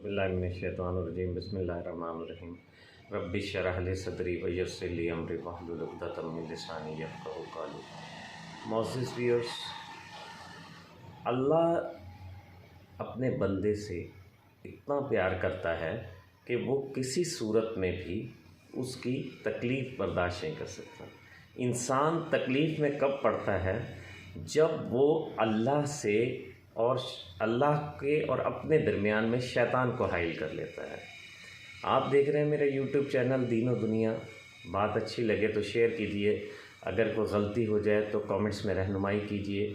बिस्मिल्लाहिर्रहमानिर्रहीम बिस्मिल्लाहिर्रहमानिर्रहीम रब्बि इश्रह ली सदरी व यस्सिर ली अमरी वहलुल उक़दतम मिन लिसानी यफ़क़हू क़ौली। मोअज़्ज़िज़ व्यूअर्स, अल्लाह अपने बंदे से इतना प्यार करता है कि वो किसी सूरत में भी उसकी तकलीफ़ बर्दाश्त नहीं कर सकता। इंसान तकलीफ़ में कब पड़ता है? जब वो अल्लाह से और अल्लाह के और अपने दरमियान में शैतान को हाइल कर लेता है। आप देख रहे हैं मेरा यूट्यूब चैनल दीन और दुनिया। बात अच्छी लगे तो शेयर कीजिए, अगर कोई गलती हो जाए तो कमेंट्स में रहनुमाई कीजिए।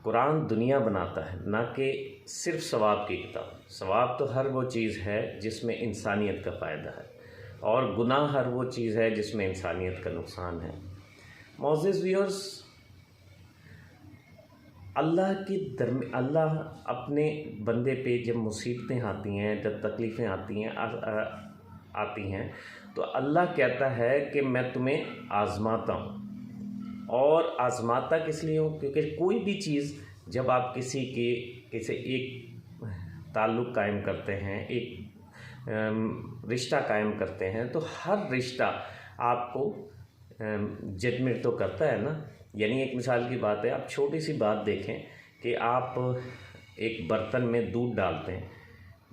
कुरान दुनिया बनाता है, ना कि सिर्फ सवाब की किताब। सवाब तो हर वो चीज़ है जिसमें इंसानियत का फ़ायदा है, और गुनाह हर वो चीज़ है जिसमें इंसानियत का नुकसान है। मोअज़्ज़िज़ व्यूअर्स, अल्लाह अपने बंदे पे जब मुसीबतें आती हैं, जब तकलीफ़ें आती हैं तो अल्लाह कहता है कि मैं तुम्हें आज़माता हूँ। और आज़माता किस लिए हूँ? क्योंकि कोई भी चीज़ जब आप किसी एक ताल्लुक़ कायम करते हैं, एक रिश्ता कायम करते हैं, तो हर रिश्ता आपको जजमेंट तो करता है ना। यानी एक मिसाल की बात है, आप छोटी सी बात देखें कि आप एक बर्तन में दूध डालते हैं,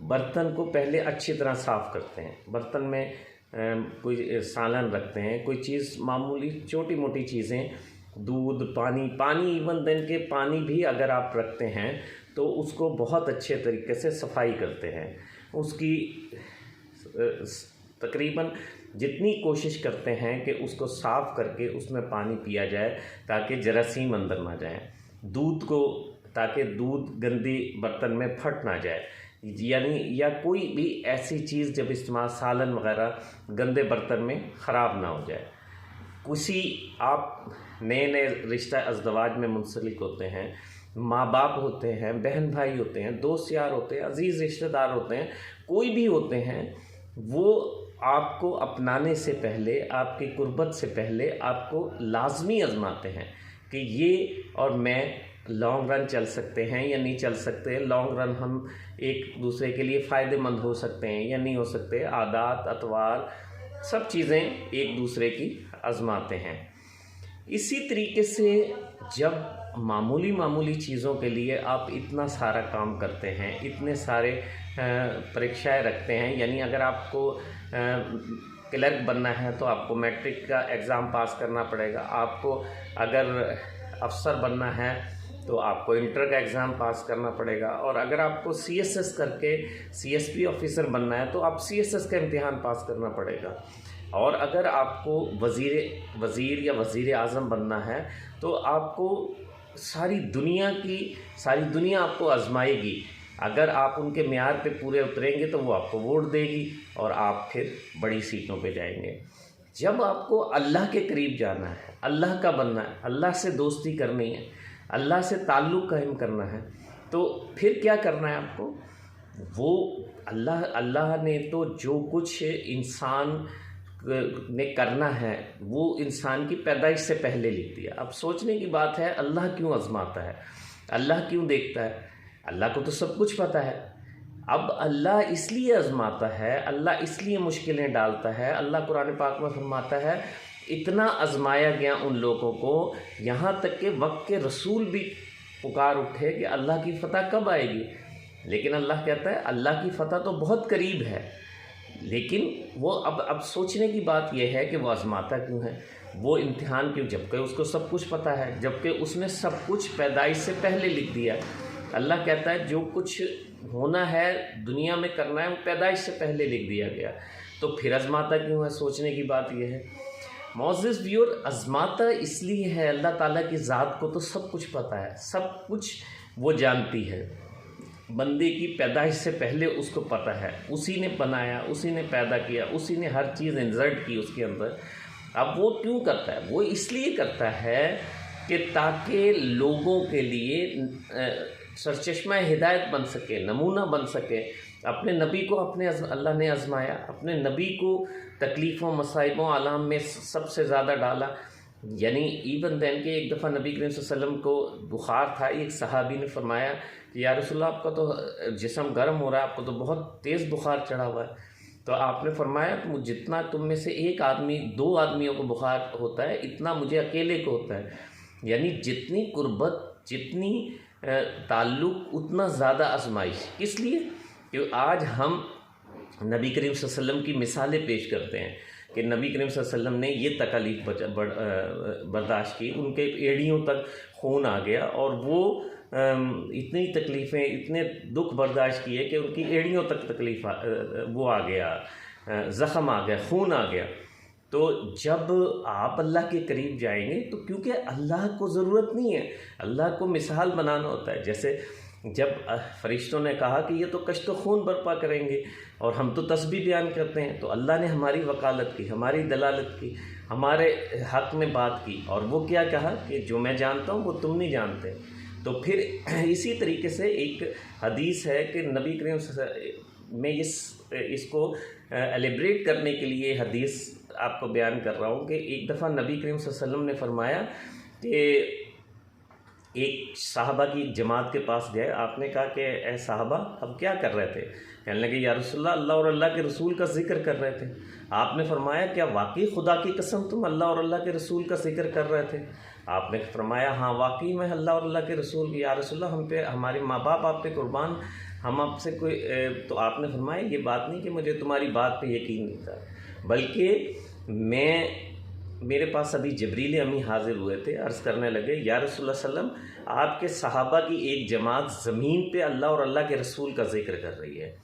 बर्तन को पहले अच्छी तरह साफ़ करते हैं, बर्तन में कोई सालन रखते हैं, कोई चीज़ मामूली छोटी मोटी चीज़ें, दूध, पानी इवन दिन के पानी भी अगर आप रखते हैं तो उसको बहुत अच्छे तरीके से सफाई करते हैं। उसकी तकरीबन जितनी कोशिश करते हैं कि उसको साफ़ करके उसमें पानी पिया जाए ताकि जरासीम अंदर ना जाए, दूध को, ताकि दूध गंदी बर्तन में फट ना जाए। यानी या कोई भी ऐसी चीज़ जब इस्तेमाल, सालन वगैरह गंदे बर्तन में ख़राब ना हो जाए। किसी आप नए रिश्ता अज़दवाज में मुंसलिक होते हैं, माँ बाप होते हैं, बहन भाई होते हैं, दोस्त यार होते हैं, अज़ीज़ रिश्तेदार होते हैं, कोई भी होते हैं, वो आपको अपनाने से पहले, आपकी कुर्बत से पहले आपको लाजमी आजमाते हैं कि ये और मैं लॉन्ग रन चल सकते हैं या नहीं चल सकते। लॉन्ग रन हम एक दूसरे के लिए फ़ायदेमंद हो सकते हैं या नहीं हो सकते। आदात, अतवार, सब चीज़ें एक दूसरे की आजमाते हैं। इसी तरीके से जब मामूली चीज़ों के लिए आप इतना सारा काम करते हैं, इतने सारे परीक्षाएं रखते हैं, यानी अगर आपको क्लर्क बनना है तो आपको मैट्रिक का एग्ज़ाम पास करना पड़ेगा, आपको अगर अफसर बनना है तो आपको इंटर का एग्ज़ाम पास करना पड़ेगा, और अगर आपको CSS करके CSP ऑफिसर बनना है तो आप CSS का इम्तिहान पास करना पड़ेगा, और अगर आपको वज़ीर या वज़ीर आज़म बनना है तो आपको सारी दुनिया आपको आजमाएगी। अगर आप उनके म्यार पे पूरे उतरेंगे तो वो आपको वोट देगी और आप फिर बड़ी सीटों पे जाएंगे। जब आपको अल्लाह के करीब जाना है, अल्लाह का बनना है, अल्लाह से दोस्ती करनी है, अल्लाह से ताल्लुक़ कायम करना है, तो फिर क्या करना है आपको? वो अल्लाह ने तो जो कुछ इंसान ने करना है वो इंसान की पैदाइश से पहले लिख दिया। अब सोचने की बात है, अल्लाह क्यों आजमाता है, अल्लाह क्यों देखता है? अल्लाह को तो सब कुछ पता है। अब अल्लाह इसलिए आजमाता है, अल्लाह इसलिए मुश्किलें डालता है। अल्लाह कुरान पाक में फरमाता है, इतना आजमाया गया उन लोगों को, यहाँ तक कि वक्त के रसूल भी पुकार उठे कि अल्लाह की फ़तह कब आएगी। लेकिन अल्लाह कहता है अल्लाह की फ़तह तो बहुत करीब है। लेकिन वो अब सोचने की बात यह है कि वो आजमाता क्यों है, वो इम्तिहान क्यों, जबकि उसको सब कुछ पता है, जबकि उसने सब कुछ पैदाइश से पहले लिख दिया। अल्लाह कहता है जो कुछ होना है दुनिया में करना है वो पैदाइश से पहले लिख दिया गया, तो फिर आजमाता क्यों है? सोचने की बात यह है। मोअज़्ज़िज़ व्यूअर, आजमाता इसलिए है, अल्लाह ताला की ज़ात को तो सब कुछ पता है, सब कुछ वो जानती है। बंदे की पैदाइश से पहले उसको पता है, उसी ने बनाया, उसी ने पैदा किया, उसी ने हर चीज़ इंसर्ट की उसके अंदर। अब वो क्यों करता है? वो इसलिए करता है कि ताकि लोगों के लिए सरचश्मा हिदायत बन सके, नमूना बन सके। अपने नबी को अल्लाह ने आजमाया, अपने नबी को तकलीफ़ों, मसाइबों, आलाम में सबसे ज़्यादा डाला, यानी इवन देन के एक दफ़ा नबी करीम सल्लल्लाहु अलैहि वसल्लम को बुखार था। एक सहाबी ने फरमाया कि या रसूलल्लाह, आपका तो जिस्म गर्म हो रहा है, आपको तो बहुत तेज़ बुखार चढ़ा हुआ है। तो आपने फरमाया तो जितना तुम में से एक आदमी 2 आदमियों को बुखार होता है, इतना मुझे अकेले को होता है। यानी जितनी कुर्बत, जितनी ताल्लुक़, उतना ज़्यादा आजमाइश। किस लिए? कि आज हम नबी करीम सल्लल्लाहु अलैहि वसल्लम की मिसालें पेश करते हैं कि नबी करीम सल्लल्लाहु अलैहि वसल्लम ने ये तकलीफ़ बर्दाश्त की, उनके एड़ियों तक खून आ गया और वो इतनी तकलीफ़ें, इतने दुख बर्दाश्त किए कि उनकी एड़ियों तक तकलीफ़ वो आ गया, ज़ख़म आ गया, खून आ गया। तो जब आप अल्लाह के करीब जाएंगे तो क्योंकि अल्लाह को ज़रूरत नहीं है, अल्लाह को मिसाल बनाना होता है। जैसे जब फरिश्तों ने कहा कि ये तो कश्त खून बर्पा करेंगे और हम तो तस्बीह बयान करते हैं, तो अल्लाह ने हमारी वकालत की, हमारी दलालत की, हमारे हक़ में बात की और वो क्या कहा कि जो मैं जानता हूँ वो तुम नहीं जानते। तो फिर इसी तरीके से एक हदीस है कि नबी करीम में इसको एलिब्रेट करने के लिए हदीस आपको बयान कर रहा हूँ कि एक दफ़ा नबी करीम सल्लल्लाहु अलैहि वसल्लम ने फरमाया कि एक साहबा की जमात के पास गए। आपने कहा कि ए साहबा, अब क्या कर रहे थे? कहने लगे या रसूलल्लाह, अल्लाह और अल्लाह के रसूल का ज़िक्र कर रहे थे। आपने फरमाया क्या वाकई खुदा की कसम तुम अल्लाह और अल्लाह के रसूल का ज़िक्र कर रहे थे? आपने फरमाया हाँ वाकई मैं अल्लाह और अल्लाह के रसूल की। या रसूलल्लाह, हम पे, हमारे माँ बाप आप पे कुर्बान, हम आपसे कोई तो आपने फरमाया ये बात नहीं कि मुझे तुम्हारी बात पे यकीन नहीं था, बल्कि मेरे पास अभी जबरील अमी हाज़िर हुए थे। अर्ज़ करने लगे या रसूलल्लाह सल्लम, आपके सहाबा की एक जमात ज़मीन पे अल्लाह और अल्लाह के रसूल का ज़िक्र कर रही है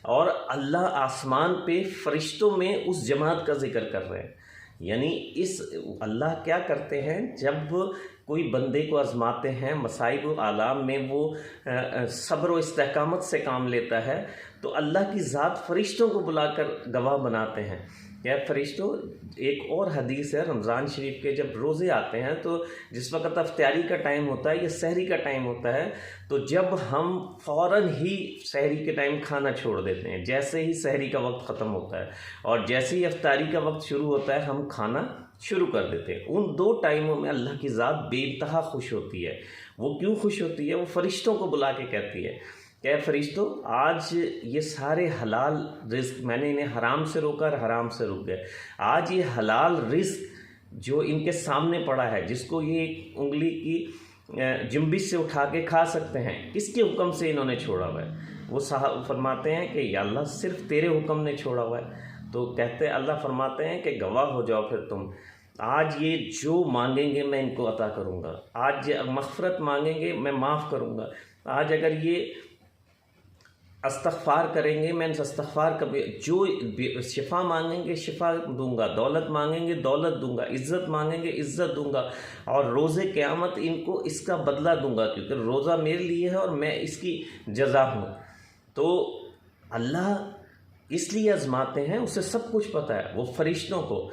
और अल्लाह आसमान पे फ़रिश्तों में उस जमात का ज़िक्र कर रहे हैं। यानी इस अल्लाह क्या करते हैं, जब कोई बंदे को आज़माते हैं, मसाइब व आलाम में वो सब्र व इस्तेकामत से काम लेता है, तो अल्लाह की ज़ात फ़रिश्तों को बुलाकर गवाह बनाते हैं। क्या फ़रिश्तों, एक और हदीस है रमज़ान शरीफ के, जब रोज़े आते हैं तो जिस वक़्त इफ्तारी का टाइम होता है या सहरी का टाइम होता है, तो जब हम फ़ौरन ही सहरी के टाइम खाना छोड़ देते हैं, जैसे ही सहरी का वक्त ख़त्म होता है और जैसे ही इफ्तारी का वक्त शुरू होता है हम खाना शुरू कर देते हैं। उन 2 टाइमों में अल्लाह की ज़ात बेइंतहा खुश होती है। वो क्यों खुश होती है? वो फ़रिश्तों को बुला के कहती है क्या फ़रिश्तों, आज ये सारे हलाल रिज़्क़ मैंने इन्हें हराम से रोका और हराम से रुक गए। आज ये हलाल रिज़्क़ जो इनके सामने पड़ा है, जिसको ये उंगली की जुम्बिश से उठा के खा सकते हैं, किसके हुक्म से इन्होंने छोड़ा हुआ है? वो साहब फरमाते हैं कि या अल्लाह, सिर्फ़ तेरे हुक्म ने छोड़ा हुआ है। तो कहते हैं, अल्लाह फरमाते हैं कि गवाह हो जाओ फिर तुम, आज ये जो मांगेंगे मैं इनको अता करूँगा, आज मग़फ़िरत मांगेंगे मैं माफ़ करूँगा, आज अगर ये इस्तग़फ़ार करेंगे मैं इस्तग़फ़ार कभी, जो शिफ़ा मांगेंगे शिफ़ा दूंगा, दौलत मांगेंगे दौलत दूंगा, इज़्ज़त मांगेंगे इज़्ज़त दूंगा और रोज़े क़यामत इनको इसका बदला दूंगा, क्योंकि रोज़ा मेरे लिए है और मैं इसकी जज़ा हूँ। तो अल्लाह इसलिए आज़माते हैं, उसे सब कुछ पता है। वो फ़रिश्तों को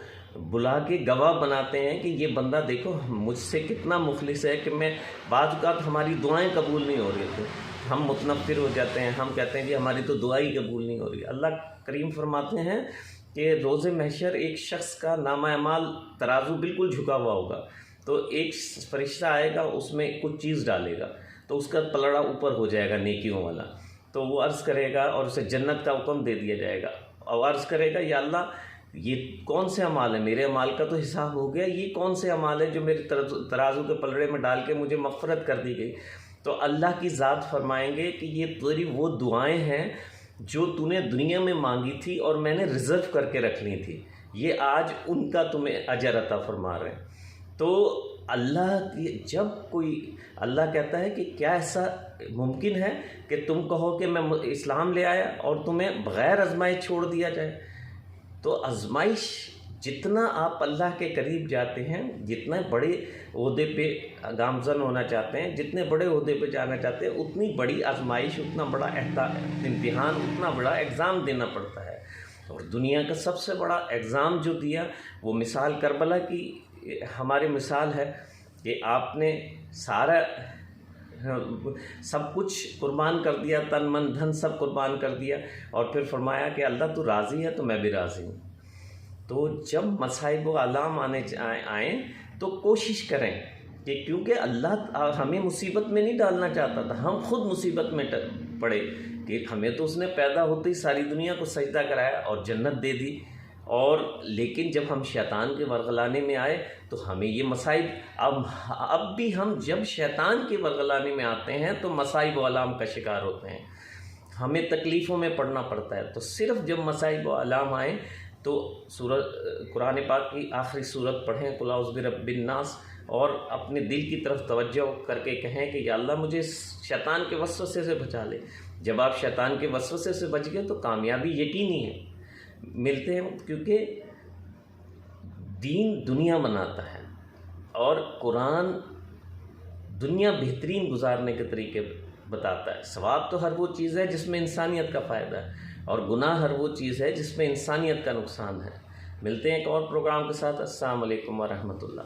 बुला के गवाह बनाते हैं कि ये बंदा देखो मुझसे कितना मुखलिस है कि मैं बाद वक़्त हमारी दुआएं कबूल नहीं हो रही थी, हम मुतनफ़िर हो जाते हैं, हम कहते हैं कि हमारी तो दुआ ही कबूल नहीं हो रही। अल्लाह करीम फरमाते हैं कि रोज़े महशर एक शख्स का नामा अमाल तराजू बिल्कुल झुका हुआ होगा, तो एक फ़रिश्ता आएगा, उसमें कुछ चीज़ डालेगा तो उसका पलड़ा ऊपर हो जाएगा नेकियों वाला, तो वो अर्ज़ करेगा और उसे जन्नत का हुक्म दे दिया जाएगा और अर्ज़ करेगा या अल्लाह, ये कौन से अमाल है, मेरे अमाल का तो हिसाब हो गया, ये कौन से अमाल है जो मेरे तराजू के पलड़े में डाल के मुझे मग़फ़िरत कर दी गई? तो अल्लाह की ज़ात फरमाएंगे कि ये तेरी वो दुआएं हैं जो तूने दुनिया में मांगी थी और मैंने रिज़र्व करके रख ली थी, ये आज उनका तुम्हें अजर अता फरमा रहे हैं। तो अल्लाह की जब कोई, अल्लाह कहता है कि क्या ऐसा मुमकिन है कि तुम कहो कि मैं इस्लाम ले आया और तुम्हें बग़ैर आज़माइश छोड़ दिया जाए? तो आज़माइश, जितना आप अल्लाह के करीब जाते हैं, जितने बड़े ओहदे पे गामज़न होना चाहते हैं, जितने बड़े ओहदे पे जाना चाहते हैं, उतनी बड़ी आज़माइश, उतना बड़ा इम्तिहान, उतना बड़ा एग्ज़ाम देना पड़ता है। और दुनिया का सबसे बड़ा एग्ज़ाम जो दिया वो मिसाल करबला की हमारी मिसाल है कि आपने सारा सब कुछ कुर्बान कर दिया, तन मन धन सब कुर्बान कर दिया और फिर फरमाया कि अल्लाह तू राज़ी है तो मैं भी राज़ी हूँ। तो जब मसाइब व आलाम आए तो कोशिश करें कि, क्योंकि अल्लाह हमें मुसीबत में नहीं डालना चाहता था, हम खुद मुसीबत में पड़े कि हमें तो उसने पैदा होते ही सारी दुनिया को सजदा कराया और जन्नत दे दी। और लेकिन जब हम शैतान के वरगलाने में आए तो हमें ये मसाइब, अब भी हम जब शैतान के वरगलाने में आते हैं तो मसाइब व अलाम का शिकार होते हैं, हमें तकलीफ़ों में पड़ना पड़ता है। तो सिर्फ जब मसाइब व अलाम आए तो कुरान पाक की आखिरी सूरत पढ़ें, कुल औज़ु बिरब्बिन नास, और अपने दिल की तरफ तवज्जो करके कहें कि या अल्लाह मुझे शैतान के वसवसे से बचा ले। जब आप शैतान के वसवसे से बच गए तो कामयाबी यकीनी है। मिलते हैं, क्योंकि दीन दुनिया बनाता है और कुरान दुनिया बेहतरीन गुजारने के तरीके बताता है। सवाब तो हर वो चीज़ है जिसमें इंसानियत का फ़ायदा है, और गुनाह हर वो चीज़ है जिसमें इंसानियत का नुकसान है। मिलते हैं एक और प्रोग्राम के साथ। अस्सलाम वालेकुम व रहमतुल्लाह।